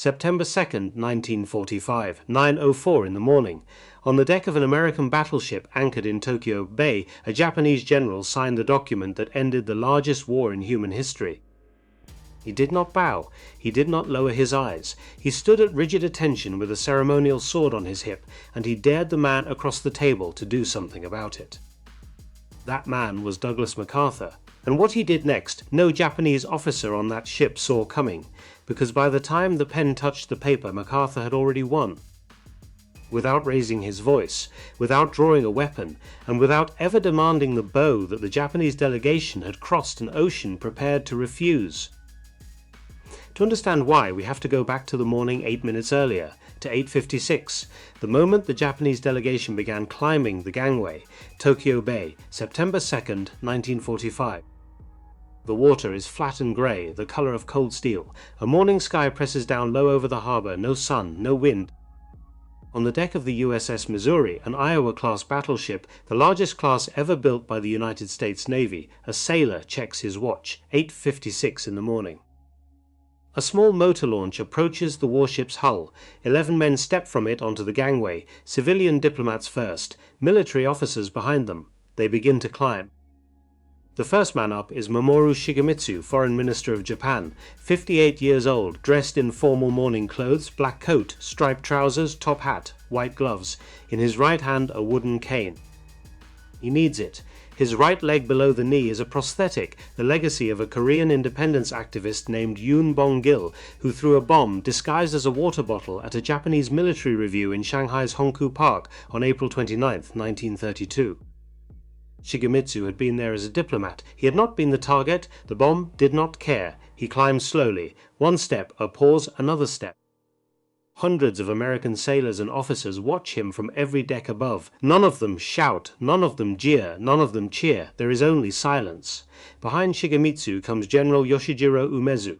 September 2nd, 1945, 9:04 in the morning. On the deck of an American battleship anchored in Tokyo Bay, a Japanese general signed the document that ended the largest war in human history. He did not bow. He did not lower his eyes. He stood at rigid attention with a ceremonial sword on his hip, and he dared the man across the table to do something about it. That man was Douglas MacArthur. And what he did next, no Japanese officer on that ship saw coming, because by the time the pen touched the paper, MacArthur had already won. Without raising his voice, without drawing a weapon, and without ever demanding the bow that the Japanese delegation had crossed an ocean prepared to refuse. To understand why, we have to go back to the morning 8 minutes earlier, to 8:56, the moment the Japanese delegation began climbing the gangway, Tokyo Bay, September 2nd, 1945. The water is flat and grey, the colour of cold steel. A morning sky presses down low over the harbour, no sun, no wind. On the deck of the USS Missouri, an Iowa-class battleship, the largest class ever built by the United States Navy, a sailor checks his watch, 8:56 in the morning. A small motor launch approaches the warship's hull. 11 men step from it onto the gangway, civilian diplomats first, military officers behind them. They begin to climb. The first man up is Mamoru Shigemitsu, Foreign Minister of Japan, 58 years old, dressed in formal morning clothes, black coat, striped trousers, top hat, white gloves. In his right hand a wooden cane. He needs it. His right leg below the knee is a prosthetic, the legacy of a Korean independence activist named Yoon Bong-gil, who threw a bomb disguised as a water bottle at a Japanese military review in Shanghai's Hongkou Park on April 29, 1932. Shigemitsu had been there as a diplomat. He had not been the target. The bomb did not care. He climbed slowly. One step, a pause, another step. Hundreds of American sailors and officers watch him from every deck above. None of them shout, none of them jeer, none of them cheer. There is only silence. Behind Shigemitsu comes General Yoshijiro Umezu,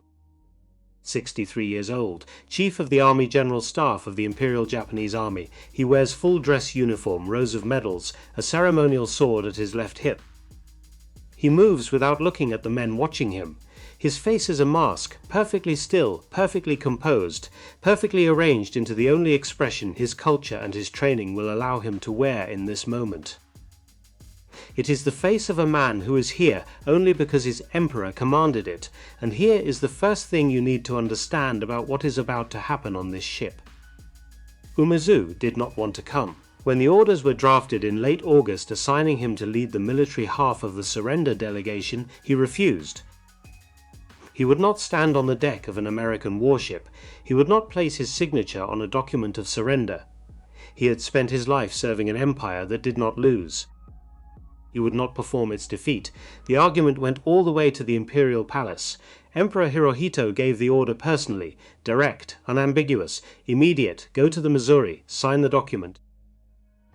63 years old, Chief of the Army General Staff of the Imperial Japanese Army. He wears full dress uniform, rows of medals, a ceremonial sword at his left hip. He moves without looking at the men watching him. His face is a mask, perfectly still, perfectly composed, perfectly arranged into the only expression his culture and his training will allow him to wear in this moment. It is the face of a man who is here only because his emperor commanded it, and here is the first thing you need to understand about what is about to happen on this ship. Umezu did not want to come. When the orders were drafted in late August assigning him to lead the military half of the surrender delegation, he refused. He would not stand on the deck of an American warship. He would not place his signature on a document of surrender. He had spent his life serving an empire that did not lose. He would not perform its defeat. The argument went all the way to the imperial palace. Emperor Hirohito gave the order personally, direct, unambiguous, immediate, go to the Missouri, sign the document.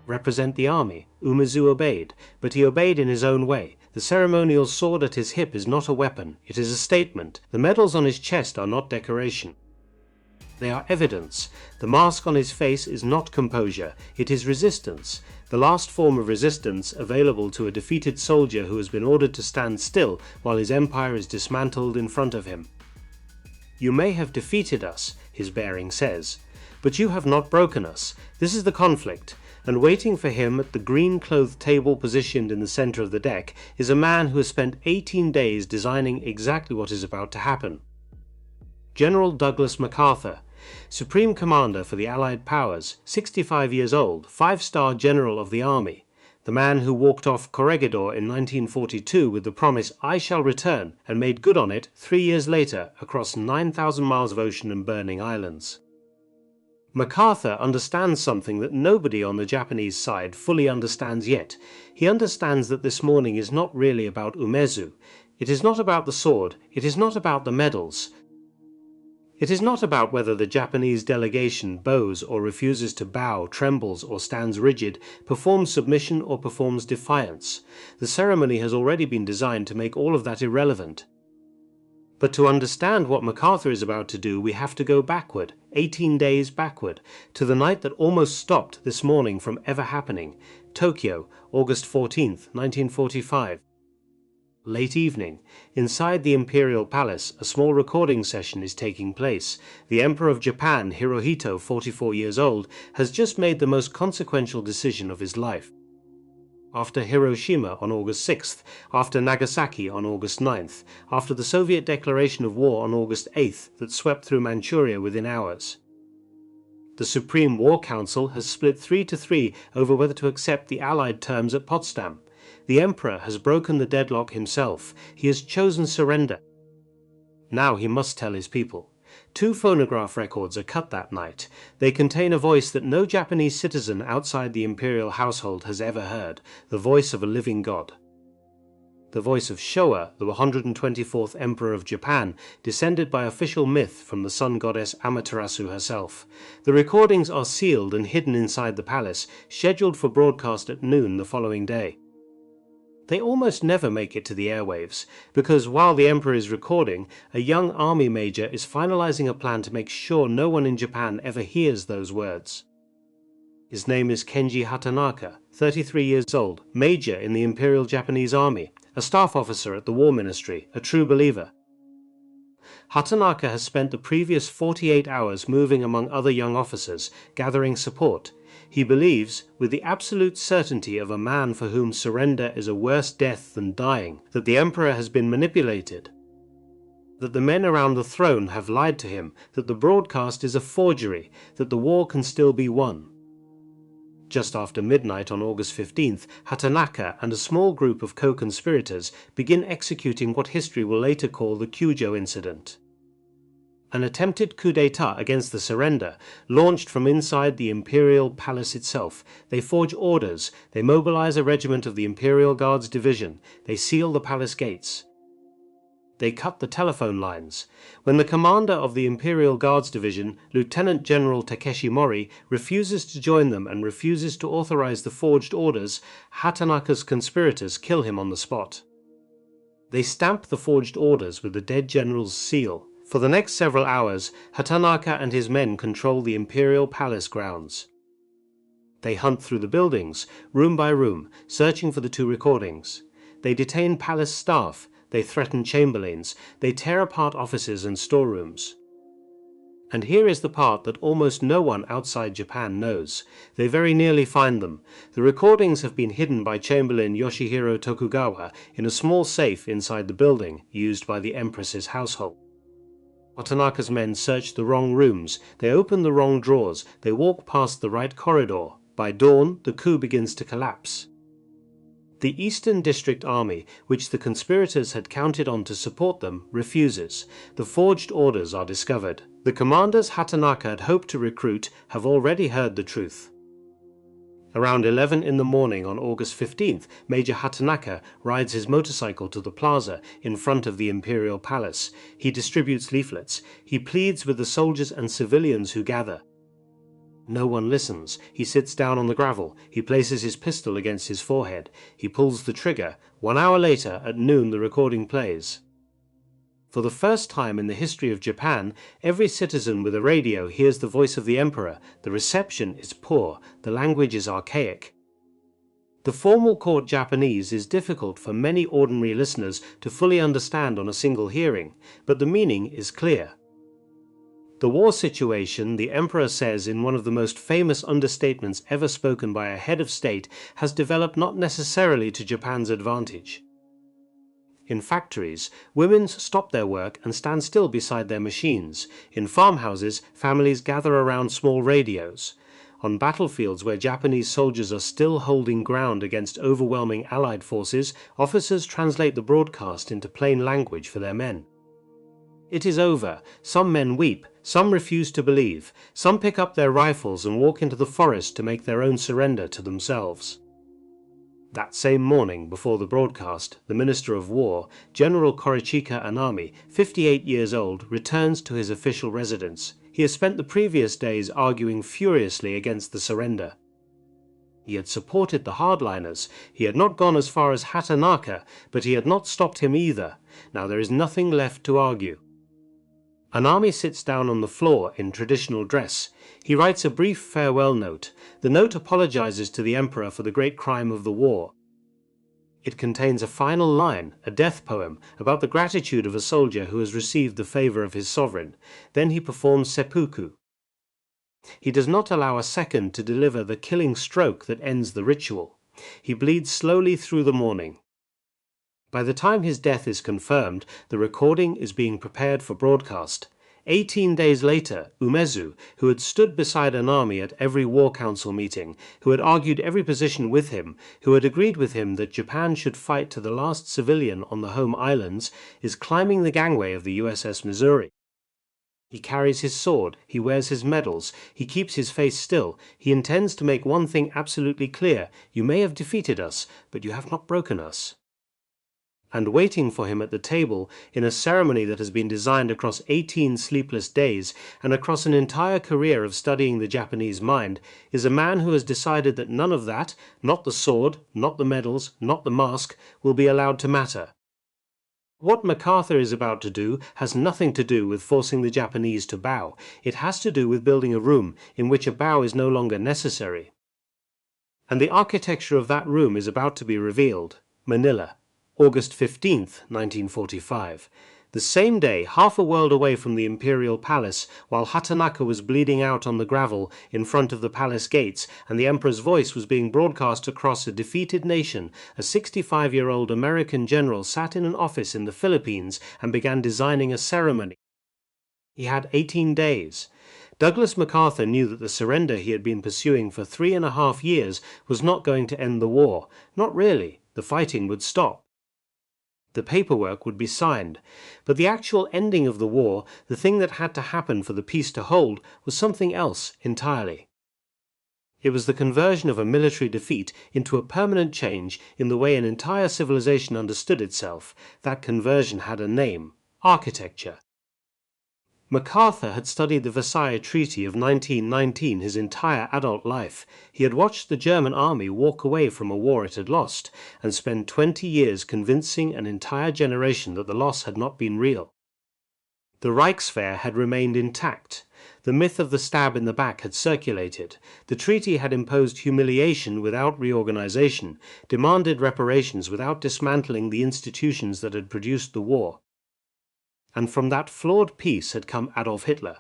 Represent the army. Umezu obeyed, but he obeyed in his own way. The ceremonial sword at his hip is not a weapon, it is a statement. The medals on his chest are not decoration. They are evidence. The mask on his face is not composure, it is resistance. The last form of resistance available to a defeated soldier who has been ordered to stand still while his empire is dismantled in front of him. You may have defeated us, his bearing says, but you have not broken us. This is the conflict. And waiting for him at the green-clothed table positioned in the center of the deck is a man who has spent 18 days designing exactly what is about to happen. General Douglas MacArthur, Supreme Commander for the Allied Powers, 65 years old, 5-star General of the Army, the man who walked off Corregidor in 1942 with the promise, "I shall return," and made good on it 3 years later across 9,000 miles of ocean and burning islands. MacArthur understands something that nobody on the Japanese side fully understands yet. He understands that this morning is not really about Umezu. It is not about the sword. It is not about the medals. It is not about whether the Japanese delegation bows or refuses to bow, trembles or stands rigid, performs submission or performs defiance. The ceremony has already been designed to make all of that irrelevant. But to understand what MacArthur is about to do, we have to go backward, 18 days backward, to the night that almost stopped this morning from ever happening, Tokyo, August 14th, 1945. Late evening. Inside the imperial palace, a small recording session is taking place. The Emperor of Japan, Hirohito, 44 years old, has just made the most consequential decision of his life. After Hiroshima on August 6th, after Nagasaki on August 9th, after the Soviet declaration of war on August 8th that swept through Manchuria within hours. The Supreme War Council has split 3-3 over whether to accept the Allied terms at Potsdam. The Emperor has broken the deadlock himself. He has chosen surrender. Now he must tell his people. 2 phonograph records are cut that night. They contain a voice that no Japanese citizen outside the imperial household has ever heard, the voice of a living god. The voice of Showa, the 124th Emperor of Japan, descended by official myth from the sun goddess Amaterasu herself. The recordings are sealed and hidden inside the palace, scheduled for broadcast at noon the following day. They almost never make it to the airwaves, because while the Emperor is recording, a young army major is finalizing a plan to make sure no one in Japan ever hears those words. His name is Kenji Hatanaka, 33 years old, major in the Imperial Japanese Army, a staff officer at the War Ministry, a true believer. Hatanaka has spent the previous 48 hours moving among other young officers, gathering support. He believes, with the absolute certainty of a man for whom surrender is a worse death than dying, that the Emperor has been manipulated, that the men around the throne have lied to him, that the broadcast is a forgery, that the war can still be won. Just after midnight on August 15th, Hatanaka and a small group of co-conspirators begin executing what history will later call the Kyujo incident. An attempted coup d'etat against the surrender, launched from inside the imperial palace itself. They forge orders, they mobilize a regiment of the Imperial Guards Division, they seal the palace gates. They cut the telephone lines. When the commander of the Imperial Guards Division, Lieutenant General Takeshi Mori, refuses to join them and refuses to authorize the forged orders, Hatanaka's conspirators kill him on the spot. They stamp the forged orders with the dead general's seal. For the next several hours, Hatanaka and his men control the imperial palace grounds. They hunt through the buildings, room by room, searching for the 2 recordings. They detain palace staff, they threaten chamberlains, they tear apart offices and storerooms. And here is the part that almost no one outside Japan knows. They very nearly find them. The recordings have been hidden by Chamberlain Yoshihiro Tokugawa in a small safe inside the building, used by the Empress's household. Hatanaka's men search the wrong rooms, they open the wrong drawers, they walk past the right corridor. By dawn, the coup begins to collapse. The Eastern District Army, which the conspirators had counted on to support them, refuses. The forged orders are discovered. The commanders Hatanaka had hoped to recruit have already heard the truth. Around 11 in the morning on August 15th, Major Hatanaka rides his motorcycle to the plaza in front of the imperial palace. He distributes leaflets. He pleads with the soldiers and civilians who gather. No one listens. He sits down on the gravel. He places his pistol against his forehead. He pulls the trigger. 1 hour later, at noon, the recording plays. For the first time in the history of Japan, every citizen with a radio hears the voice of the Emperor. The reception is poor. The language is archaic. The formal court Japanese is difficult for many ordinary listeners to fully understand on a single hearing, but the meaning is clear. The war situation, the Emperor says in one of the most famous understatements ever spoken by a head of state, has developed not necessarily to Japan's advantage. In factories, women stop their work and stand still beside their machines. In farmhouses, families gather around small radios. On battlefields where Japanese soldiers are still holding ground against overwhelming Allied forces, officers translate the broadcast into plain language for their men. It is over. Some men weep, some refuse to believe, some pick up their rifles and walk into the forest to make their own surrender to themselves. That same morning, before the broadcast, the Minister of War, General Korichika Anami, 58 years old, returns to his official residence. He has spent the previous days arguing furiously against the surrender. He had supported the hardliners. He had not gone as far as Hatanaka, but he had not stopped him either. Now there is nothing left to argue. Anami sits down on the floor in traditional dress. He writes a brief farewell note. The note apologizes to the Emperor for the great crime of the war. It contains a final line, a death poem, about the gratitude of a soldier who has received the favor of his sovereign. Then he performs seppuku. He does not allow a second to deliver the killing stroke that ends the ritual. He bleeds slowly through the morning. By the time his death is confirmed, the recording is being prepared for broadcast. 18 days later, Umezu, who had stood beside an army at every war council meeting, who had argued every position with him, who had agreed with him that Japan should fight to the last civilian on the home islands, is climbing the gangway of the USS Missouri. He carries his sword, he wears his medals, he keeps his face still, he intends to make one thing absolutely clear: you may have defeated us, but you have not broken us. And waiting for him at the table, in a ceremony that has been designed across 18 sleepless days and across an entire career of studying the Japanese mind, is a man who has decided that none of that, not the sword, not the medals, not the mask, will be allowed to matter. What MacArthur is about to do has nothing to do with forcing the Japanese to bow. It has to do with building a room in which a bow is no longer necessary. And the architecture of that room is about to be revealed. Manila, August 15th, 1945. The same day, half a world away from the imperial palace, while Hatanaka was bleeding out on the gravel in front of the palace gates and the emperor's voice was being broadcast across a defeated nation, a 65-year-old American general sat in an office in the Philippines and began designing a ceremony. He had 18 days. Douglas MacArthur knew that the surrender he had been pursuing for 3.5 years was not going to end the war. Not really. The fighting would stop. The paperwork would be signed, but the actual ending of the war, the thing that had to happen for the peace to hold, was something else entirely. It was the conversion of a military defeat into a permanent change in the way an entire civilization understood itself. That conversion had a name: architecture. MacArthur had studied the Versailles Treaty of 1919 his entire adult life. He had watched the German army walk away from a war it had lost, and spend 20 years convincing an entire generation that the loss had not been real. The Reichswehr had remained intact. The myth of the stab in the back had circulated. The treaty had imposed humiliation without reorganization, demanded reparations without dismantling the institutions that had produced the war. And from that flawed peace had come Adolf Hitler.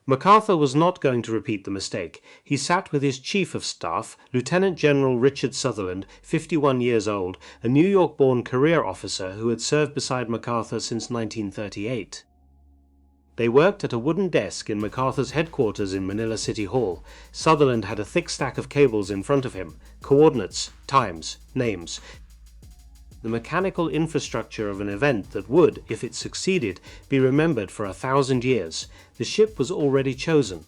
MacArthur was not going to repeat the mistake. He sat with his chief of staff, Lieutenant General Richard Sutherland, 51 years old, a New York-born career officer who had served beside MacArthur since 1938. They worked at a wooden desk in MacArthur's headquarters in Manila City Hall. Sutherland had a thick stack of cables in front of him: coordinates, times, names. The mechanical infrastructure of an event that would, if it succeeded, be remembered for 1,000 years. The ship was already chosen.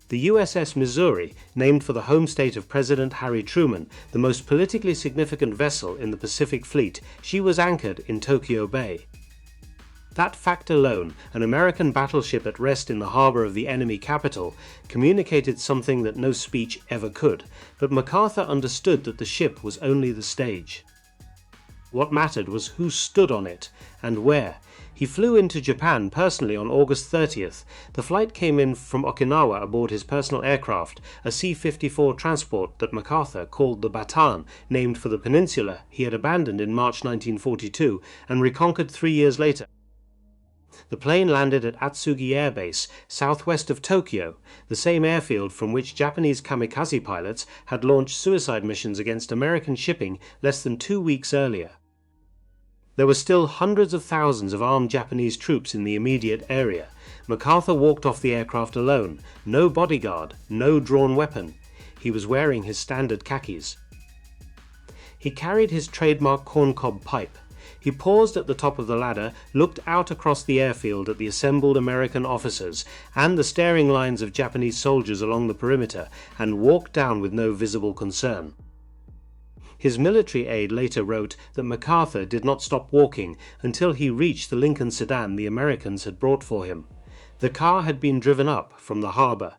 The USS Missouri, named for the home state of President Harry Truman, the most politically significant vessel in the Pacific Fleet, she was anchored in Tokyo Bay. That fact alone, an American battleship at rest in the harbor of the enemy capital, communicated something that no speech ever could, but MacArthur understood that the ship was only the stage. What mattered was who stood on it, and where. He flew into Japan personally on August 30th. The flight came in from Okinawa aboard his personal aircraft, a C-54 transport that MacArthur called the Bataan, named for the peninsula he had abandoned in March 1942 and reconquered 3 years later. The plane landed at Atsugi Air Base, southwest of Tokyo, the same airfield from which Japanese kamikaze pilots had launched suicide missions against American shipping less than 2 weeks earlier. There were still hundreds of thousands of armed Japanese troops in the immediate area. MacArthur walked off the aircraft alone, no bodyguard, no drawn weapon. He was wearing his standard khakis. He carried his trademark corncob pipe. He paused at the top of the ladder, looked out across the airfield at the assembled American officers and the staring lines of Japanese soldiers along the perimeter, and walked down with no visible concern. His military aide later wrote that MacArthur did not stop walking until he reached the Lincoln sedan the Americans had brought for him. The car had been driven up from the harbor.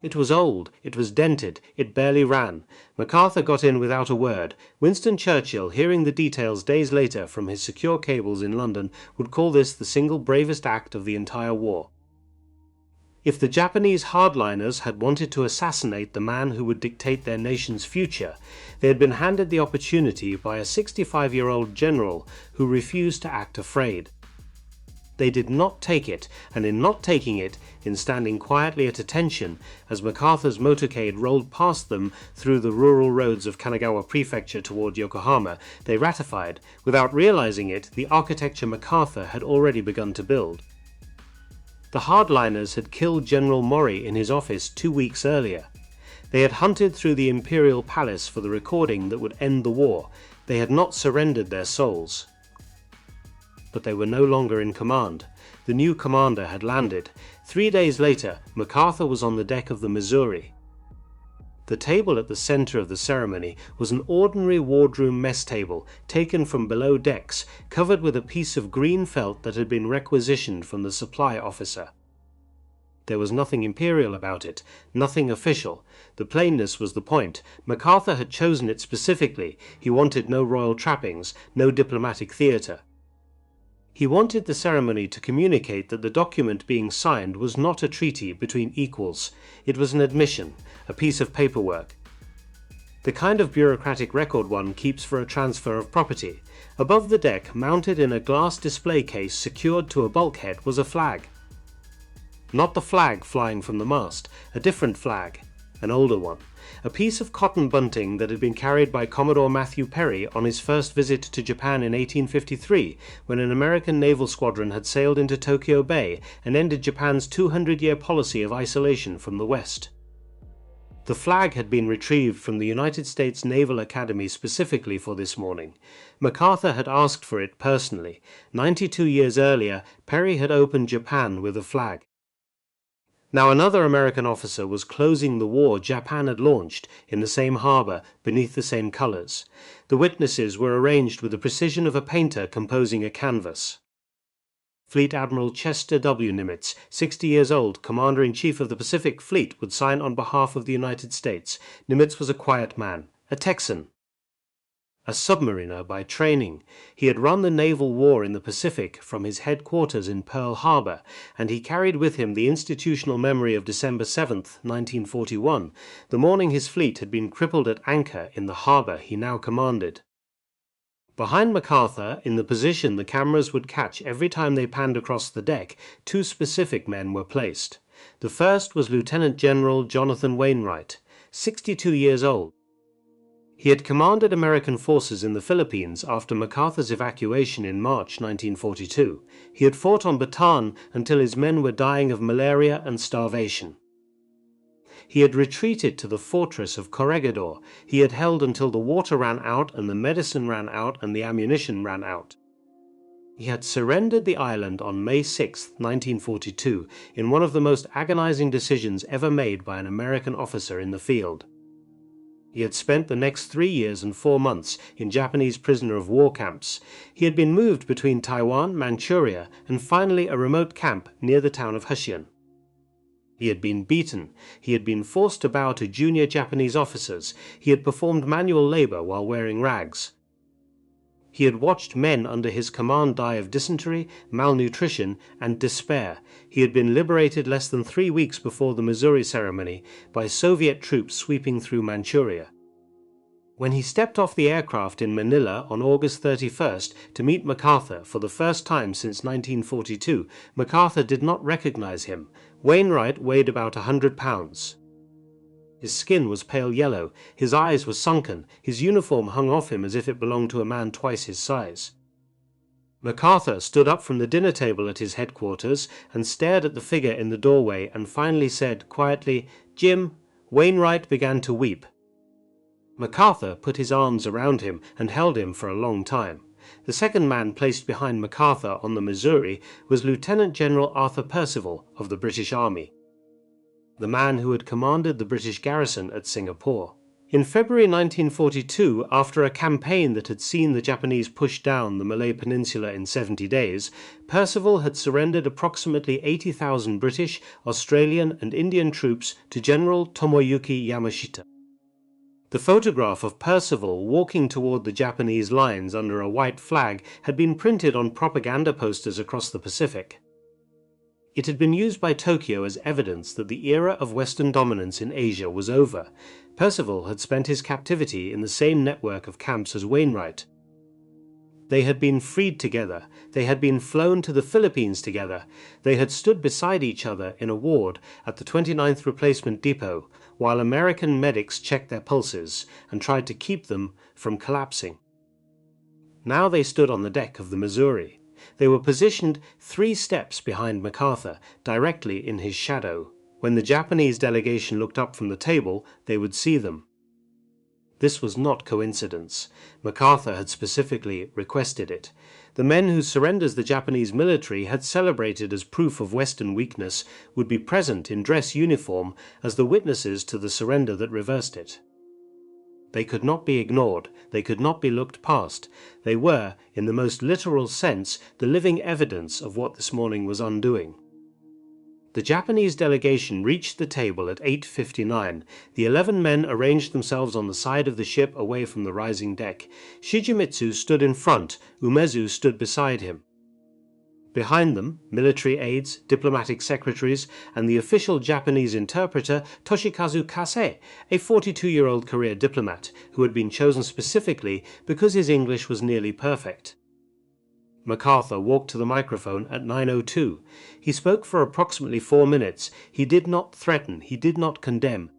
It was old, it was dented, it barely ran. MacArthur got in without a word. Winston Churchill, hearing the details days later from his secure cables in London, would call this the single bravest act of the entire war. If the Japanese hardliners had wanted to assassinate the man who would dictate their nation's future, they had been handed the opportunity by a 65-year-old general who refused to act afraid. They did not take it, and in not taking it, in standing quietly at attention as MacArthur's motorcade rolled past them through the rural roads of Kanagawa Prefecture toward Yokohama, they ratified, without realizing it, the architecture MacArthur had already begun to build. The hardliners had killed General Mori in his office 2 weeks earlier. They had hunted through the imperial palace for the recording that would end the war. They had not surrendered their souls. But they were no longer in command. The new commander had landed. 3 days later, MacArthur was on the deck of the Missouri. The table at the center of the ceremony was an ordinary wardroom mess table taken from below decks, covered with a piece of green felt that had been requisitioned from the supply officer. There was nothing imperial about it, nothing official. The plainness was the point. MacArthur had chosen it specifically. He wanted no royal trappings, no diplomatic theatre. He wanted the ceremony to communicate that the document being signed was not a treaty between equals. It was an admission, a piece of paperwork. The kind of bureaucratic record one keeps for a transfer of property. Above the deck, mounted in a glass display case secured to a bulkhead, was a flag. Not the flag flying from the mast, a different flag, an older one. A piece of cotton bunting that had been carried by Commodore Matthew Perry on his first visit to Japan in 1853, when an American naval squadron had sailed into Tokyo Bay and ended Japan's 200-year policy of isolation from the West. The flag had been retrieved from the United States Naval Academy specifically for this morning. MacArthur had asked for it personally. 92 years earlier, Perry had opened Japan with a flag. Now another American officer was closing the war Japan had launched in the same harbor beneath the same colors. The witnesses were arranged with the precision of a painter composing a canvas. Fleet Admiral Chester W. Nimitz, 60 years old, Commander-in-Chief of the Pacific Fleet, would sign on behalf of the United States. Nimitz was a quiet man, a Texan. A submariner by training, he had run the naval war in the Pacific from his headquarters in Pearl Harbor, and he carried with him the institutional memory of December 7, 1941, the morning his fleet had been crippled at anchor in the harbor he now commanded. Behind MacArthur, in the position the cameras would catch every time they panned across the deck, two specific men were placed. The first was Lieutenant General Jonathan Wainwright, 62 years old. He had commanded American forces in the Philippines after MacArthur's evacuation in March 1942. He had fought on Bataan until his men were dying of malaria and starvation. He had retreated to the fortress of Corregidor. He had held until the water ran out and the medicine ran out and the ammunition ran out. He had surrendered the island on May 6, 1942, in one of the most agonizing decisions ever made by an American officer in the field. He had spent the next 3 years and 4 months in Japanese prisoner of war camps. He had been moved between Taiwan, Manchuria, and finally a remote camp near the town of Hushian. He had been beaten. He had been forced to bow to junior Japanese officers. He had performed manual labor while wearing rags. He had watched men under his command die of dysentery, malnutrition, and despair. He had been liberated less than 3 weeks before the Missouri ceremony by Soviet troops sweeping through Manchuria. When he stepped off the aircraft in Manila on August 31st to meet MacArthur for the first time since 1942, MacArthur did not recognize him. Wainwright weighed about 100 pounds. His skin was pale yellow, his eyes were sunken, his uniform hung off him as if it belonged to a man twice his size. MacArthur stood up from the dinner table at his headquarters and stared at the figure in the doorway and finally said quietly, "Jim." Wainwright began to weep. MacArthur put his arms around him and held him for a long time. The second man placed behind MacArthur on the Missouri was Lieutenant General Arthur Percival of the British Army, the man who had commanded the British garrison at Singapore. In February 1942, after a campaign that had seen the Japanese push down the Malay Peninsula in 70 days, Percival had surrendered approximately 80,000 British, Australian and Indian troops to General Tomoyuki Yamashita. The photograph of Percival walking toward the Japanese lines under a white flag had been printed on propaganda posters across the Pacific. It had been used by Tokyo as evidence that the era of Western dominance in Asia was over. Percival had spent his captivity in the same network of camps as Wainwright. They had been freed together, they had been flown to the Philippines together, they had stood beside each other in a ward at the 29th Replacement Depot, while American medics checked their pulses and tried to keep them from collapsing. Now they stood on the deck of the Missouri. They were positioned 3 steps behind MacArthur, directly in his shadow. When the Japanese delegation looked up from the table, they would see them. This was not coincidence. MacArthur had specifically requested it. The men whose surrenders the Japanese military had celebrated as proof of Western weakness would be present in dress uniform as the witnesses to the surrender that reversed it. They could not be ignored, they could not be looked past. They were, in the most literal sense, the living evidence of what this morning was undoing. The Japanese delegation reached the table at 8:59. The 11 men arranged themselves on the side of the ship away from the rising deck. Shigemitsu stood in front, Umezu stood beside him. Behind them, military aides, diplomatic secretaries, and the official Japanese interpreter Toshikazu Kase, a 42-year-old career diplomat who had been chosen specifically because his English was nearly perfect. MacArthur walked to the microphone at 9:02. He spoke for approximately 4 minutes. He did not threaten, he did not condemn.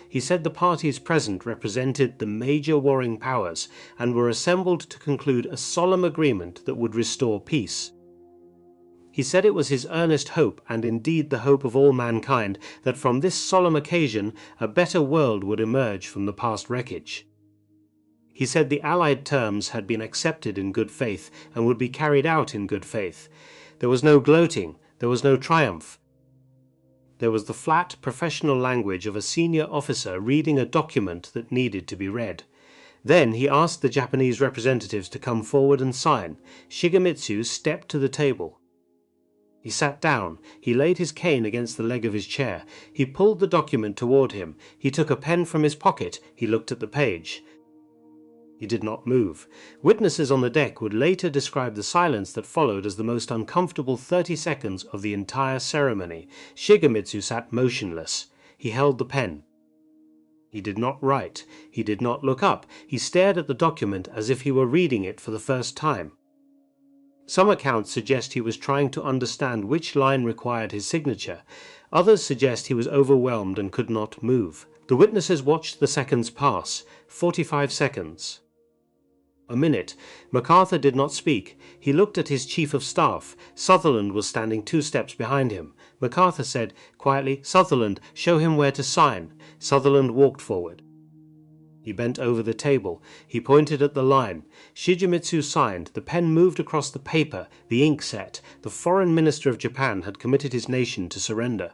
He said the parties present represented the major warring powers and were assembled to conclude a solemn agreement that would restore peace. He said it was his earnest hope, and indeed the hope of all mankind, that from this solemn occasion a better world would emerge from the past wreckage. He said the Allied terms had been accepted in good faith and would be carried out in good faith. There was no gloating, there was no triumph. There was the flat, professional language of a senior officer reading a document that needed to be read. Then he asked the Japanese representatives to come forward and sign. Shigemitsu stepped to the table. He sat down. He laid his cane against the leg of his chair. He pulled the document toward him. He took a pen from his pocket. He looked at the page. He did not move. Witnesses on the deck would later describe the silence that followed as the most uncomfortable 30 seconds of the entire ceremony. Shigemitsu sat motionless. He held the pen. He did not write. He did not look up. He stared at the document as if he were reading it for the first time. Some accounts suggest he was trying to understand which line required his signature. Others suggest he was overwhelmed and could not move. The witnesses watched the seconds pass. 45 seconds. A minute. MacArthur did not speak. He looked at his chief of staff. Sutherland was standing 2 steps behind him. MacArthur said quietly, "Sutherland, show him where to sign." Sutherland walked forward. He bent over the table. He pointed at the line. Shigemitsu signed. The pen moved across the paper. The ink set. The foreign minister of Japan had committed his nation to surrender.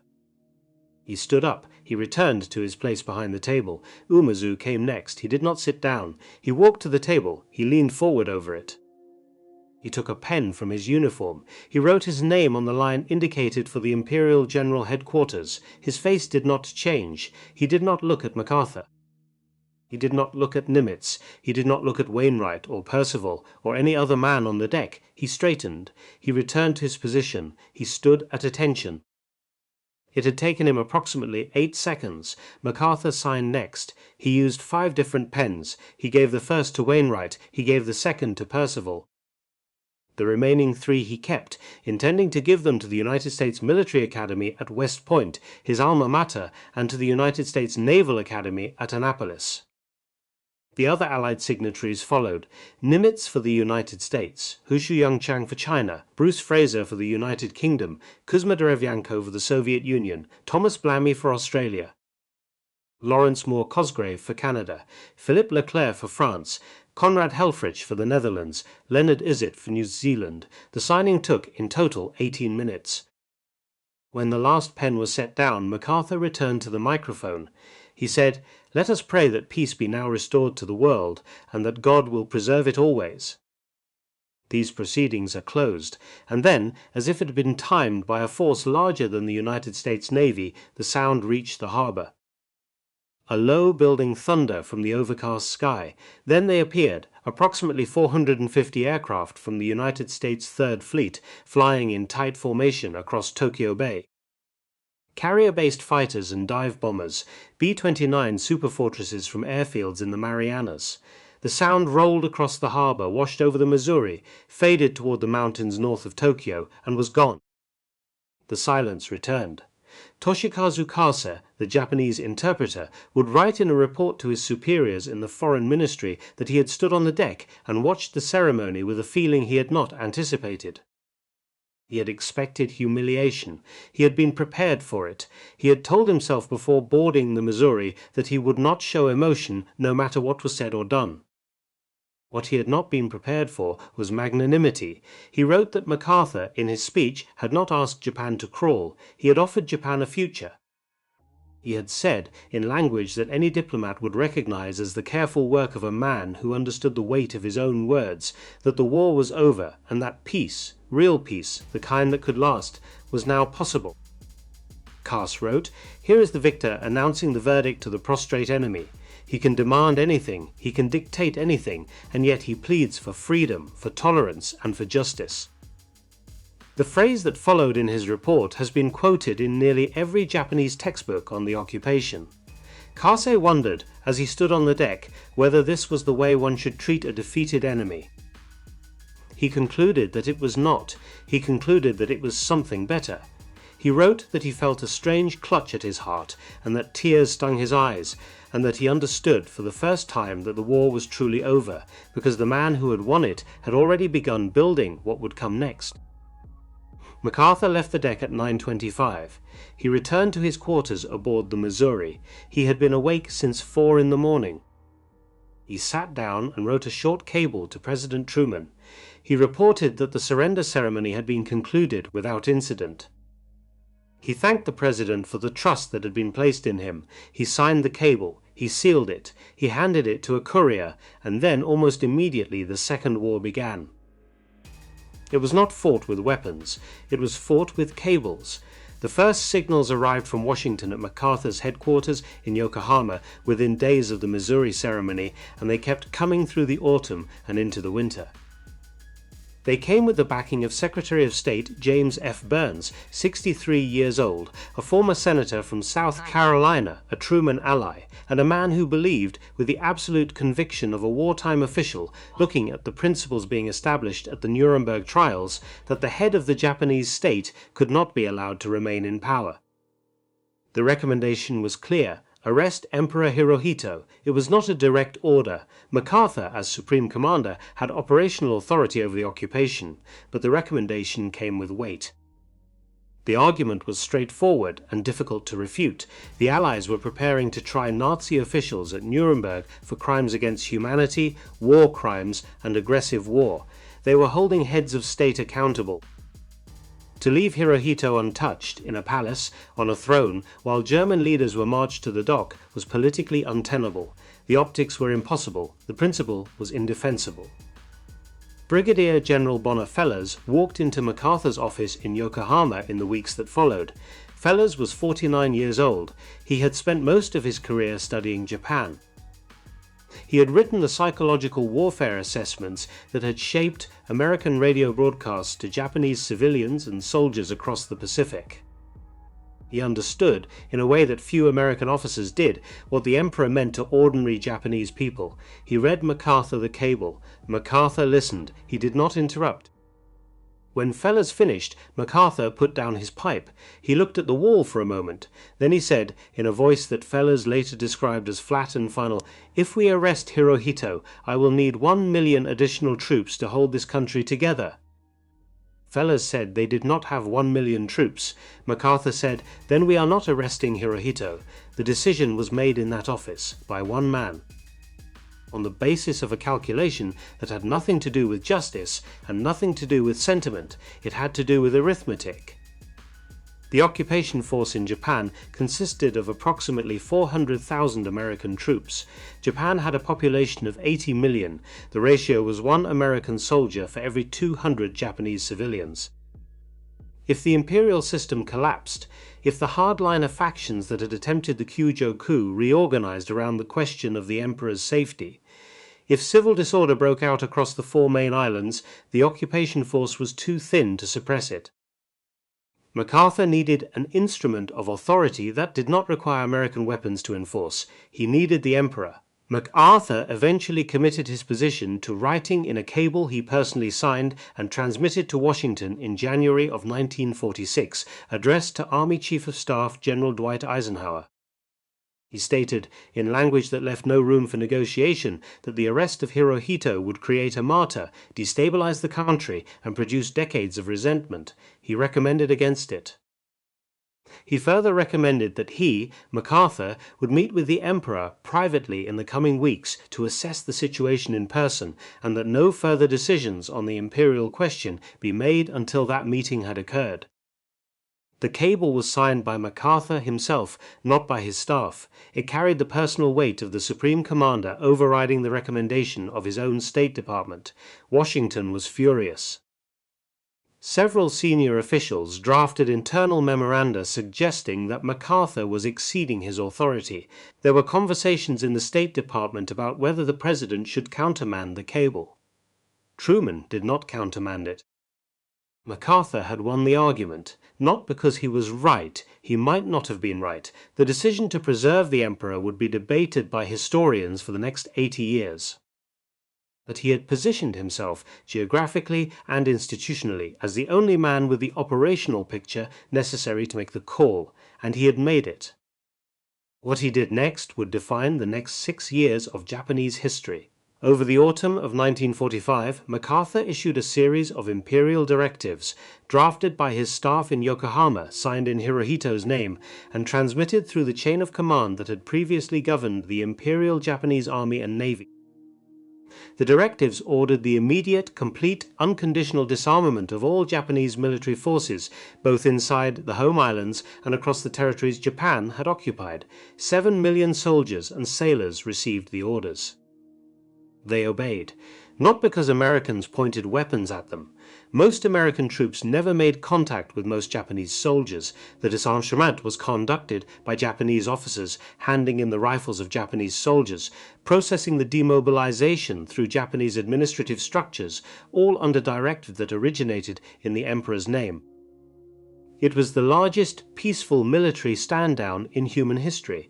He stood up. He returned to his place behind the table. Umezu came next. He did not sit down. He walked to the table. He leaned forward over it. He took a pen from his uniform. He wrote his name on the line indicated for the Imperial General Headquarters. His face did not change. He did not look at MacArthur. He did not look at Nimitz. He did not look at Wainwright or Percival or any other man on the deck. He straightened. He returned to his position. He stood at attention. It had taken him approximately 8 seconds. MacArthur signed next. He used 5 different pens. He gave the first to Wainwright. He gave the second to Percival. The remaining 3 he kept, intending to give them to the United States Military Academy at West Point, his alma mater, and to the United States Naval Academy at Annapolis. The other Allied signatories followed. Nimitz for the United States, Hu Shuyangchang for China, Bruce Fraser for the United Kingdom, Kuzma Derevyanko for the Soviet Union, Thomas Blamey for Australia, Lawrence Moore Cosgrave for Canada, Philippe Leclerc for France, Conrad Helfrich for the Netherlands, Leonard Izet for New Zealand. The signing took, in total, 18 minutes. When the last pen was set down, MacArthur returned to the microphone. He said, "Let us pray that peace be now restored to the world, and that God will preserve it always." These proceedings are closed, and then, as if it had been timed by a force larger than the United States Navy, the sound reached the harbor. a low building thunder from the overcast sky. Then they appeared, approximately 450 aircraft from the United States Third Fleet, flying in tight formation across Tokyo Bay. Carrier-based fighters and dive bombers, B-29 superfortresses from airfields in the Marianas. The sound rolled across the harbor, washed over the Missouri, faded toward the mountains north of Tokyo, and was gone. The silence returned. Toshikazu Kase, the Japanese interpreter, would write in a report to his superiors in the foreign ministry that he had stood on the deck and watched the ceremony with a feeling he had not anticipated. He had expected humiliation. He had been prepared for it. He had told himself before boarding the Missouri that he would not show emotion no matter what was said or done. What he had not been prepared for was magnanimity. He wrote that MacArthur, in his speech, had not asked Japan to crawl. He had offered Japan a future. He had said, in language that any diplomat would recognize as the careful work of a man who understood the weight of his own words, that the war was over and that peace, real peace, the kind that could last, was now possible. Kase wrote, "Here is the victor announcing the verdict to the prostrate enemy. He can demand anything, he can dictate anything, and yet he pleads for freedom, for tolerance, and for justice." The phrase that followed in his report has been quoted in nearly every Japanese textbook on the occupation. Kase wondered, as he stood on the deck, whether this was the way one should treat a defeated enemy. He concluded that it was not. He concluded that it was something better. He wrote that he felt a strange clutch at his heart, and that tears stung his eyes, and that he understood for the first time that the war was truly over, because the man who had won it had already begun building what would come next. MacArthur left the deck at 9:25. He returned to his quarters aboard the Missouri. He had been awake since 4 in the morning. He sat down and wrote a short cable to President Truman. He reported that the surrender ceremony had been concluded without incident. He thanked the president for the trust that had been placed in him. He signed the cable. He sealed it. He handed it to a courier, and then almost immediately the Second War began. It was not fought with weapons. It was fought with cables. The first signals arrived from Washington at MacArthur's headquarters in Yokohama within days of the Missouri ceremony, and they kept coming through the autumn and into the winter. They came with the backing of Secretary of State James F. Burns, 63 years old, a former senator from South Carolina, a Truman ally, and a man who believed, with the absolute conviction of a wartime official looking at the principles being established at the Nuremberg trials, that the head of the Japanese state could not be allowed to remain in power. The recommendation was clear: arrest Emperor Hirohito. It was not a direct order. MacArthur, as Supreme Commander, had operational authority over the occupation, but the recommendation came with weight. The argument was straightforward and difficult to refute. The Allies were preparing to try Nazi officials at Nuremberg for crimes against humanity, war crimes, and aggressive war. They were holding heads of state accountable. To leave Hirohito untouched, in a palace, on a throne, while German leaders were marched to the dock, was politically untenable. The optics were impossible. The principle was indefensible. Brigadier General Bonner Fellers walked into MacArthur's office in Yokohama in the weeks that followed. Fellers was 49 years old. He had spent most of his career studying Japan. He had written the psychological warfare assessments that had shaped American radio broadcasts to Japanese civilians and soldiers across the Pacific. He understood, in a way that few American officers did, what the Emperor meant to ordinary Japanese people. He read MacArthur the cable. MacArthur listened. He did not interrupt. When Fellers finished, MacArthur put down his pipe. He looked at the wall for a moment. Then he said, in a voice that Fellers later described as flat and final, "If we arrest Hirohito, I will need 1 million additional troops to hold this country together." Fellers said they did not have 1 million troops. MacArthur said, "Then we are not arresting Hirohito." The decision was made in that office, by one man, on the basis of a calculation that had nothing to do with justice and nothing to do with sentiment. It had to do with arithmetic. The occupation force in Japan consisted of approximately 400,000 American troops. Japan had a population of 80 million. The ratio was 1 American soldier for every 200 Japanese civilians. If the imperial system collapsed, if the hardliner factions that had attempted the Kyujo coup reorganized around the question of the emperor's safety, if civil disorder broke out across the four main islands, the occupation force was too thin to suppress it. MacArthur needed an instrument of authority that did not require American weapons to enforce. He needed the emperor. MacArthur eventually committed his position to writing in a cable he personally signed and transmitted to Washington in January of 1946, addressed to Army Chief of Staff General Dwight Eisenhower. He stated, in language that left no room for negotiation, that the arrest of Hirohito would create a martyr, destabilize the country, and produce decades of resentment. He recommended against it. He further recommended that he, MacArthur, would meet with the Emperor privately in the coming weeks to assess the situation in person, and that no further decisions on the imperial question be made until that meeting had occurred. The cable was signed by MacArthur himself, not by his staff. It carried the personal weight of the Supreme Commander overriding the recommendation of his own State Department. Washington was furious. Several senior officials drafted internal memoranda suggesting that MacArthur was exceeding his authority. There were conversations in the State Department about whether the president should countermand the cable. Truman did not countermand it. MacArthur had won the argument, not because he was right. He might not have been right. The decision to preserve the emperor would be debated by historians for the next 80 years. That he had positioned himself geographically and institutionally as the only man with the operational picture necessary to make the call, and he had made it. What he did next would define the next 6 years of Japanese history. Over the autumn of 1945, MacArthur issued a series of imperial directives, drafted by his staff in Yokohama, signed in Hirohito's name, and transmitted through the chain of command that had previously governed the Imperial Japanese Army and Navy. The directives ordered the immediate, complete, unconditional disarmament of all Japanese military forces, both inside the home islands and across the territories Japan had occupied. 7 million soldiers and sailors received the orders. They obeyed, not because Americans pointed weapons at them. Most American troops never made contact with most Japanese soldiers. The disarmament was conducted by Japanese officers, handing in the rifles of Japanese soldiers, processing the demobilization through Japanese administrative structures, all under directive that originated in the emperor's name. It was the largest peaceful military stand-down in human history,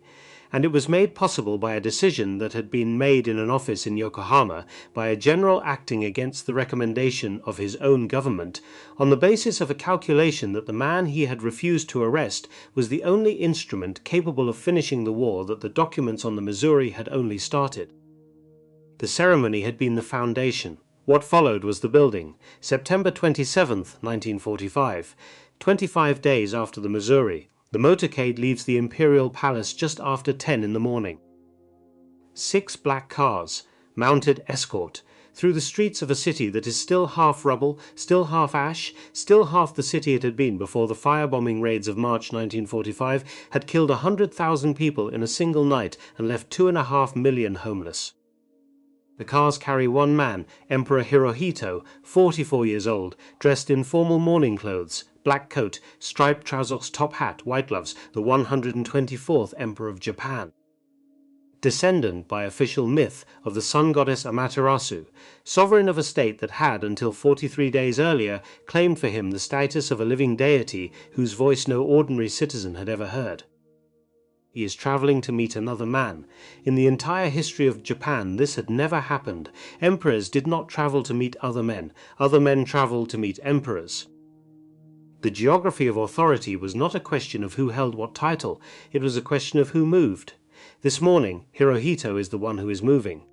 and it was made possible by a decision that had been made in an office in Yokohama by a general acting against the recommendation of his own government, on the basis of a calculation that the man he had refused to arrest was the only instrument capable of finishing the war that the documents on the Missouri had only started. The ceremony had been the foundation. What followed was the building. September 27, 1945, 25 days after the Missouri. The motorcade leaves the Imperial Palace just after 10 in the morning. 6 black cars, mounted escort, through the streets of a city that is still half rubble, still half ash, still half the city it had been before the firebombing raids of March 1945 had killed 100,000 people in a single night and left 2.5 million homeless. The cars carry one man, Emperor Hirohito, 44 years old, dressed in formal mourning clothes, black coat, striped trousers, top hat, white gloves, the 124th Emperor of Japan. Descendant by official myth of the sun goddess Amaterasu, sovereign of a state that had, until 43 days earlier, claimed for him the status of a living deity whose voice no ordinary citizen had ever heard. He is traveling to meet another man. In the entire history of Japan, this had never happened. Emperors did not travel to meet other men. Other men traveled to meet emperors. The geography of authority was not a question of who held what title. It was a question of who moved. This morning, Hirohito is the one who is moving.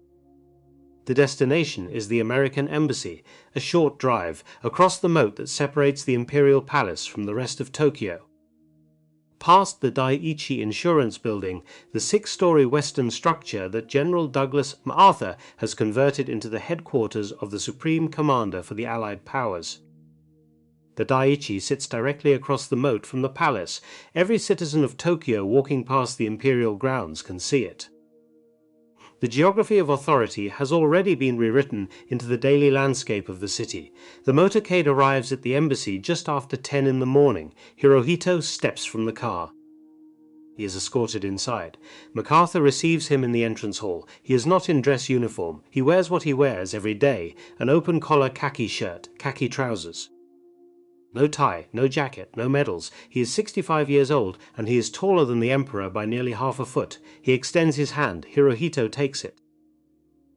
The destination is the American Embassy, a short drive across the moat that separates the Imperial Palace from the rest of Tokyo. Past the Daiichi Insurance Building, the 6-story western structure that General Douglas MacArthur has converted into the headquarters of the Supreme Commander for the Allied Powers. The Daiichi sits directly across the moat from the palace. Every citizen of Tokyo walking past the imperial grounds can see it. The geography of authority has already been rewritten into the daily landscape of the city. The motorcade arrives at the embassy just after 10 in the morning. Hirohito steps from the car. He is escorted inside. MacArthur receives him in the entrance hall. He is not in dress uniform. He wears what he wears every day, an open-collar khaki shirt, khaki trousers. No tie, no jacket, no medals. He is 65 years old, and he is taller than the Emperor by nearly half a foot. He extends his hand. Hirohito takes it.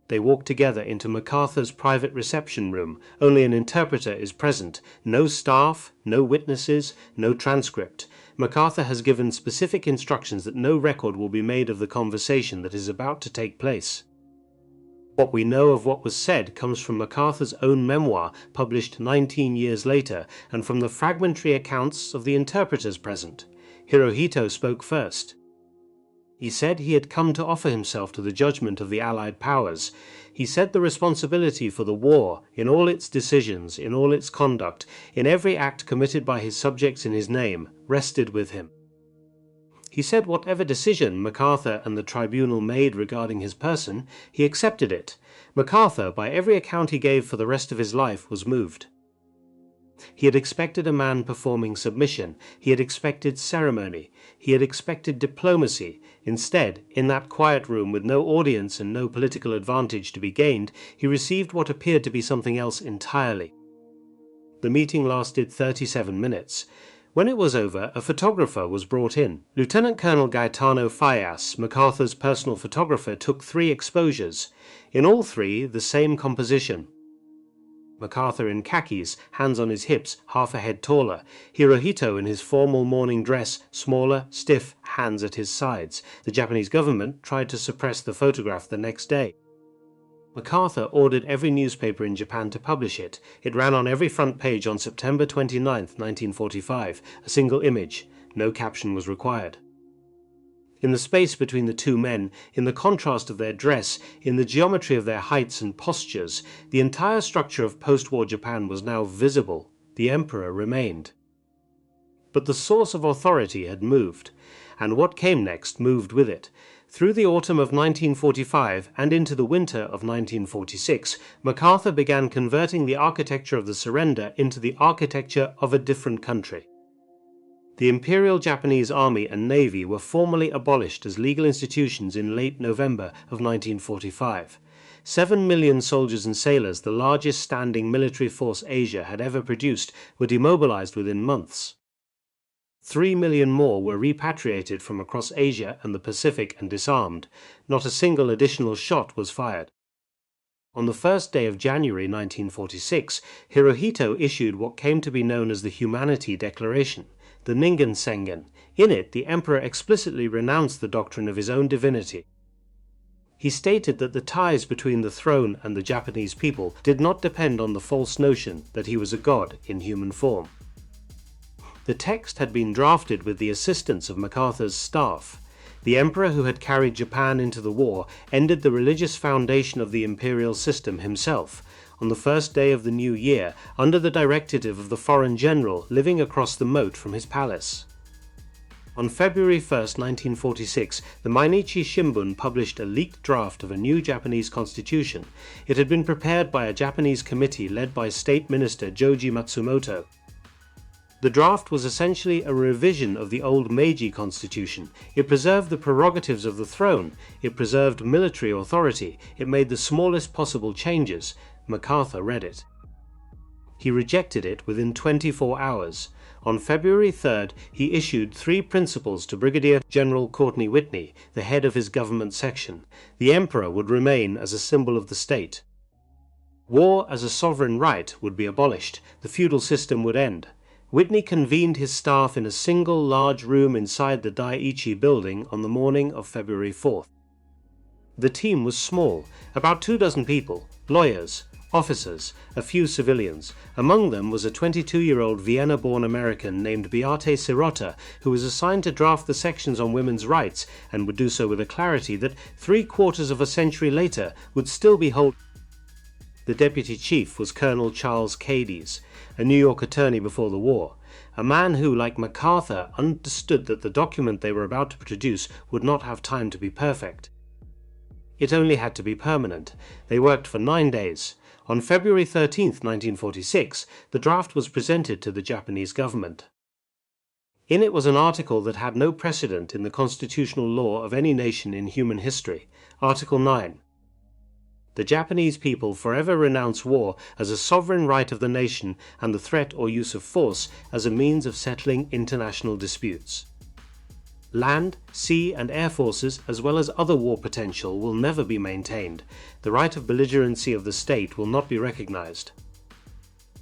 They walk together into MacArthur's private reception room. Only an interpreter is present. No staff, no witnesses, no transcript. MacArthur has given specific instructions that no record will be made of the conversation that is about to take place. What we know of what was said comes from MacArthur's own memoir, published 19 years later, and from the fragmentary accounts of the interpreters present. Hirohito spoke first. He said he had come to offer himself to the judgment of the Allied powers. He said the responsibility for the war, in all its decisions, in all its conduct, in every act committed by his subjects in his name, rested with him. He said whatever decision MacArthur and the tribunal made regarding his person, he accepted it. MacArthur, by every account he gave for the rest of his life, was moved. He had expected a man performing submission. He had expected ceremony. He had expected diplomacy. Instead, in that quiet room with no audience and no political advantage to be gained, he received what appeared to be something else entirely. The meeting lasted 37 minutes. When it was over, a photographer was brought in. Lieutenant Colonel Gaetano Fayas, MacArthur's personal photographer, took 3 exposures. In all 3, the same composition. MacArthur in khakis, hands on his hips, half a head taller. Hirohito in his formal morning dress, smaller, stiff, hands at his sides. The Japanese government tried to suppress the photograph the next day. MacArthur ordered every newspaper in Japan to publish it. It ran on every front page on September 29, 1945, a single image. No caption was required. In the space between the 2 men, in the contrast of their dress, in the geometry of their heights and postures, the entire structure of post-war Japan was now visible. The Emperor remained. But the source of authority had moved, and what came next moved with it. Through the autumn of 1945 and into the winter of 1946, MacArthur began converting the architecture of the surrender into the architecture of a different country. The Imperial Japanese Army and Navy were formally abolished as legal institutions in late November of 1945. 7 million soldiers and sailors, the largest standing military force Asia had ever produced, were demobilized within months. 3 million more were repatriated from across Asia and the Pacific and disarmed. Not a single additional shot was fired. On the first day of January 1946, Hirohito issued what came to be known as the Humanity Declaration, the Ningen Sengen. In it, the Emperor explicitly renounced the doctrine of his own divinity. He stated that the ties between the throne and the Japanese people did not depend on the false notion that he was a god in human form. The text had been drafted with the assistance of MacArthur's staff. The emperor who had carried Japan into the war ended the religious foundation of the imperial system himself, on the first day of the new year, under the directive of the foreign general living across the moat from his palace. On February 1, 1946, the Mainichi Shimbun published a leaked draft of a new Japanese constitution. It had been prepared by a Japanese committee led by State Minister Joji Matsumoto. The draft was essentially a revision of the old Meiji constitution. It preserved the prerogatives of the throne. It preserved military authority. It made the smallest possible changes. MacArthur read it. He rejected it within 24 hours. On February 3rd, he issued 3 principles to Brigadier General Courtney Whitney, the head of his government section. The emperor would remain as a symbol of the state. War as a sovereign right would be abolished. The feudal system would end. Whitney convened his staff in a single large room inside the Daiichi building on the morning of February 4th. The team was small, about 24 people, lawyers, officers, a few civilians. Among them was a 22-year-old Vienna-born American named Beate Sirota, who was assigned to draft the sections on women's rights and would do so with a clarity that 3/4 of a century later would still be held. The deputy chief was Colonel Charles Cadies, a New York attorney before the war, a man who, like MacArthur, understood that the document they were about to produce would not have time to be perfect. It only had to be permanent. They worked for 9 days. On February 13, 1946, the draft was presented to the Japanese government. In it was an article that had no precedent in the constitutional law of any nation in human history. Article 9. The Japanese people forever renounce war as a sovereign right of the nation and the threat or use of force as a means of settling international disputes. Land, sea, and air forces, as well as other war potential, will never be maintained. The right of belligerency of the state will not be recognized.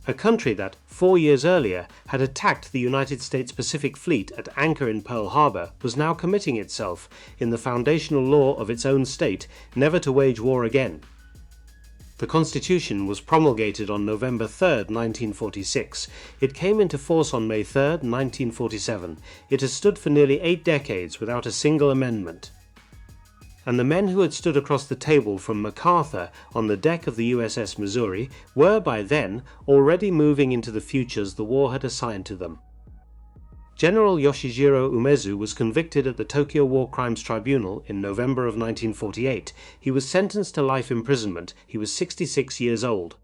A country that, 4 years earlier, had attacked the United States Pacific Fleet at anchor in Pearl Harbor was now committing itself, in the foundational law of its own state, never to wage war again. The Constitution was promulgated on November 3, 1946. It came into force on May 3, 1947. It has stood for nearly 8 decades without a single amendment. And the men who had stood across the table from MacArthur on the deck of the USS Missouri were by then already moving into the futures the war had assigned to them. General Yoshijiro Umezu was convicted at the Tokyo War Crimes Tribunal in November of 1948. He was sentenced to life imprisonment. He was 66 years old.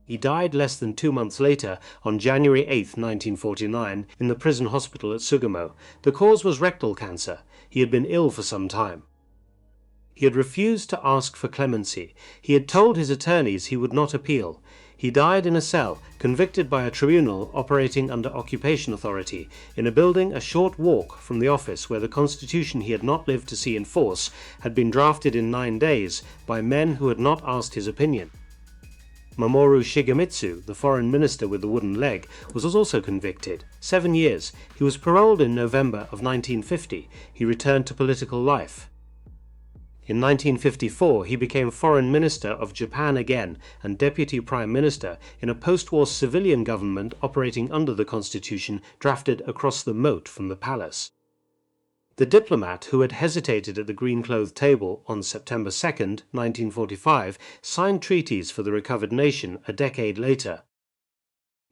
He died less than 2 months later, on January 8, 1949, in the prison hospital at Sugamo. The cause was rectal cancer. He had been ill for some time. He had refused to ask for clemency. He had told his attorneys he would not appeal. He died in a cell, convicted by a tribunal operating under occupation authority, in a building a short walk from the office where the constitution he had not lived to see in force had been drafted in 9 days by men who had not asked his opinion. Mamoru Shigemitsu, the foreign minister with the wooden leg, was also convicted. 7 years. He was paroled in November of 1950. He returned to political life. In 1954, he became Foreign Minister of Japan again and Deputy Prime Minister in a post-war civilian government operating under the constitution drafted across the moat from the palace. The diplomat who had hesitated at the green-clothed table on September 2, 1945, signed treaties for the recovered nation a decade later.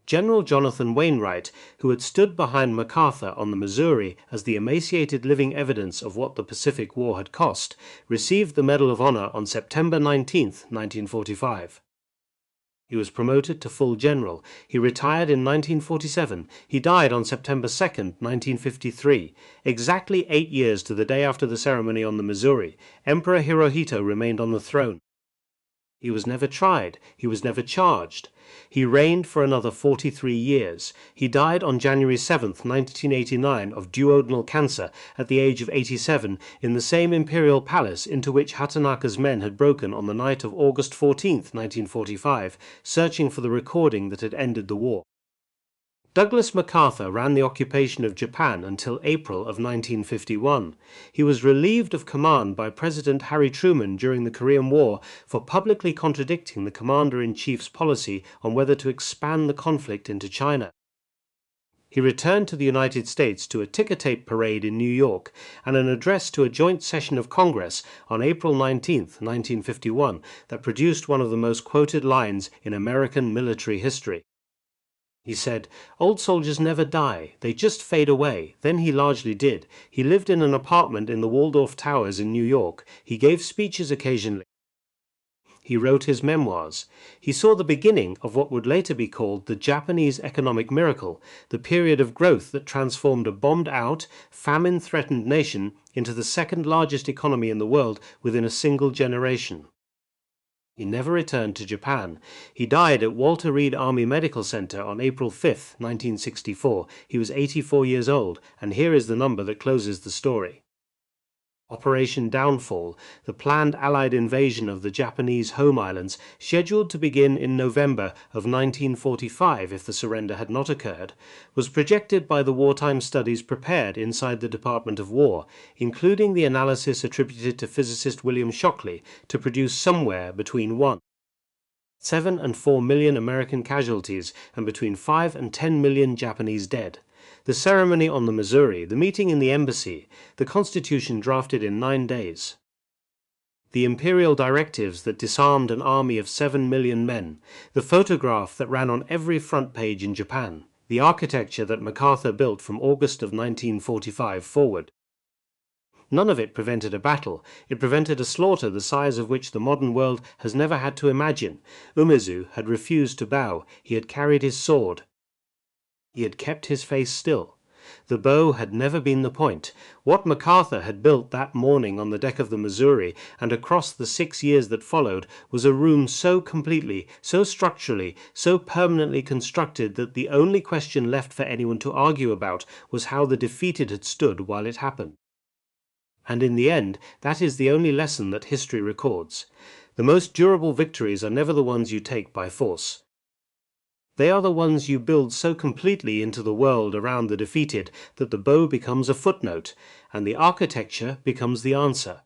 General Jonathan Wainwright, who had stood behind MacArthur on the Missouri as the emaciated living evidence of what the Pacific War had cost, received the Medal of Honor on September 19, 1945. He was promoted to full general. He retired in 1947. He died on September 2, 1953. Exactly 8 years to the day after the ceremony on the Missouri, Emperor Hirohito remained on the throne. He was never tried. He was never charged. He reigned for another 43 years. He died on January 7, 1989, of duodenal cancer at the age of 87 in the same imperial palace into which Hatanaka's men had broken on the night of August 14, 1945, searching for the recording that had ended the war. Douglas MacArthur ran the occupation of Japan until April of 1951. He was relieved of command by President Harry Truman during the Korean War for publicly contradicting the Commander-in-Chief's policy on whether to expand the conflict into China. He returned to the United States to a ticker-tape parade in New York and an address to a joint session of Congress on April 19, 1951, that produced one of the most quoted lines in American military history. He said, "Old soldiers never die, they just fade away." Then he largely did. He lived in an apartment in the Waldorf Towers in New York. He gave speeches occasionally. He wrote his memoirs. He saw the beginning of what would later be called the Japanese economic miracle, the period of growth that transformed a bombed-out, famine-threatened nation into the second largest economy in the world within a single generation. He never returned to Japan. He died at Walter Reed Army Medical Center on April 5, 1964. He was 84 years old, and here is the number that closes the story. Operation Downfall, the planned Allied invasion of the Japanese home islands, scheduled to begin in November of 1945 if the surrender had not occurred, was projected by the wartime studies prepared inside the Department of War, including the analysis attributed to physicist William Shockley, to produce somewhere between 1.7 and 4 million American casualties and between 5 and 10 million Japanese dead. The ceremony on the Missouri, the meeting in the embassy, the Constitution drafted in 9 days. The imperial directives that disarmed an army of 7 million men, the photograph that ran on every front page in Japan, the architecture that MacArthur built from August of 1945 forward. None of it prevented a battle. It prevented a slaughter the size of which the modern world has never had to imagine. Umezu had refused to bow. He had carried his sword. He had kept his face still. The bow had never been the point. What MacArthur had built that morning on the deck of the Missouri and across the 6 years that followed was a room so completely, so structurally, so permanently constructed that the only question left for anyone to argue about was how the defeated had stood while it happened. And in the end, that is the only lesson that history records. The most durable victories are never the ones you take by force. They are the ones you build so completely into the world around the defeated that the bow becomes a footnote, and the architecture becomes the answer.